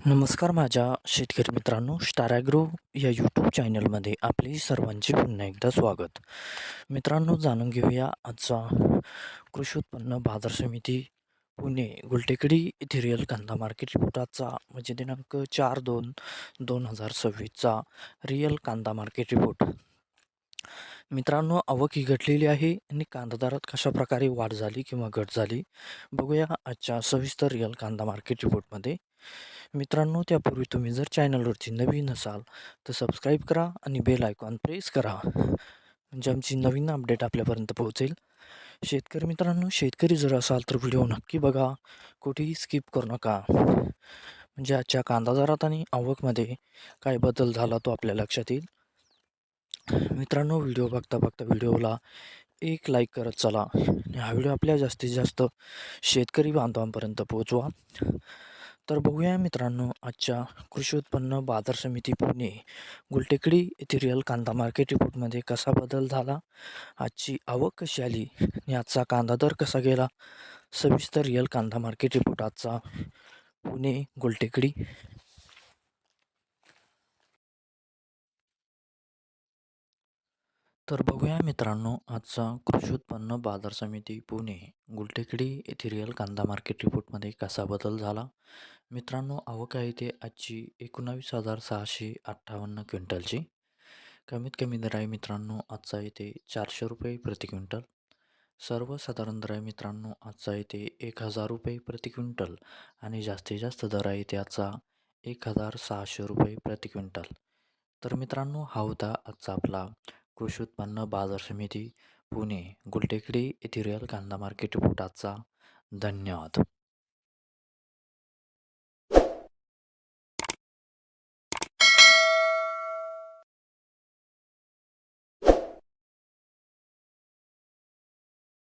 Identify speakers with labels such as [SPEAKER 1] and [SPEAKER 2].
[SPEAKER 1] नमस्कार माझ्या शेतकरी मित्रांनो, स्टार ॲग्रो या यूट्यूब चॅनलमध्ये आपले सर्वांचे पुन्हा एकदा स्वागत. मित्रांनो, जाणून घेऊया आजचा कृषी उत्पन्न बाजार समिती पुणे गुलटेकडी येथे रिअल कांदा मार्केट रिपोर्टाचा म्हणजे दिनांक 4/2/2026चा रिअल कांदा मार्केट रिपोर्ट. मित्रांनो, आवक ही घटलेली आहे आणि कांदा दरात कशा प्रकारे वाढ झाली किंवा घट झाली बघूया आजच्या सविस्तर रिअल कांदा मार्केट रिपोर्टमध्ये. मित्रांनो, त्यापूर्वी तुम्ही जर चॅनलवरती नवीन असाल तर सबस्क्राईब करा आणि बेल आयकॉन प्रेस करा, म्हणजे आमची नवीन अपडेट आपल्यापर्यंत पोहोचेल. शेतकरी मित्रांनो, शेतकरी जर असाल तर व्हिडिओ नक्की बघा, कुठेही स्किप करू नका. म्हणजे आजच्या कांदा दरात आणि आवकमध्ये काय बदल झाला तो आपल्या लक्षात येईल. मित्रांनो, व्हिडिओ बघता बघता व्हिडिओला एक लाईक करत चला आणि हा व्हिडिओ आपल्या जास्तीत जास्त शेतकरी बांधवांपर्यंत पोहोचवा. तर बघूया मित्रांनो, आजच्या कृषी उत्पन्न बाजार समिती पुणे गुलटेकडी येथे रिअल कांदा मार्केट रिपोर्टमध्ये कसा बदल झाला, आजची आवक कशी आली आणि आजचा कांदा दर कसा गेला. सविस्तर रिअल कांदा मार्केट रिपोर्ट आजचा पुणे गुलटेकडी. तर बघूया मित्रांनो, आजचा कृषी उत्पन्न बाजार समिती पुणे गुलटेकडी येथे रिअल कांदा मार्केट रिपोर्टमध्ये कसा बदल झाला. मित्रांनो, आवक आहे ते आजची 19,658 क्विंटलची. कमीत कमी दर आहे मित्रांनो आजचा येते 400 रुपये प्रति क्विंटल. सर्वसाधारण दर आहे मित्रांनो आजचा येते 1,000 रुपये प्रति क्विंटल आणि जास्तीत जास्त दर आहे ते आजचा 1,600 रुपये प्रति क्विंटल. तर मित्रांनो, हा होता आजचा आपला कृषी उत्पन्न बाजार समिती पुणे गुलटेकडी येथे रिअल कांदा मार्केट रिपोर्ट आजचा. धन्यवाद.